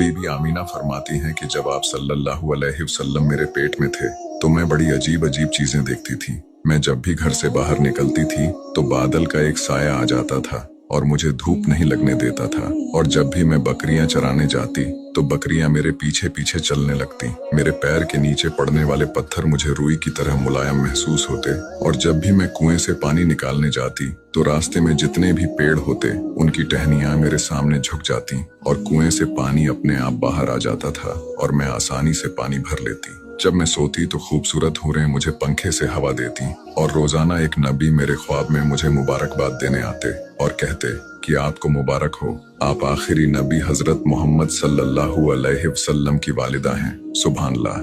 बीबी Amina फरमाती हैं कि जब आप सल्लल्लाहु अलैहि वसल्लम मेरे पेट में थे तो मैं बड़ी अजीब अजीब चीजें देखती थी। मैं जब भी घर से बाहर निकलती थी तो बादल का एक साया आ जाता था और मुझे धूप नहीं लगने देता था। और जब भी मैं बकरियां चराने जाती तो बकरियां मेरे पीछे पीछे चलने लगती। मेरे पैर के नीचे पड़ने वाले पत्थर मुझे रुई की तरह मुलायम महसूस होते। और जब भी मैं कुएं से पानी निकालने जाती तो रास्ते में जितने भी पेड़ होते उनकी टहनियां मेरे सामने झुक जाती और कुएं से पानी अपने आप बाहर आ जाता था और मैं आसानी से पानी भर लेती। जब मैं सोती तो खूबसूरत हूरें मुझे पंखे से हवा देती और रोजाना एक नबी मेरे ख्वाब में मुझे मुबारकबाद देने आते और कहते कि आपको मुबारक हो, आप आखिरी नबी हजरत मोहम्मद सल्लल्लाहु अलैहि वसल्लम की वालिदा हैं। सुभान अल्लाह।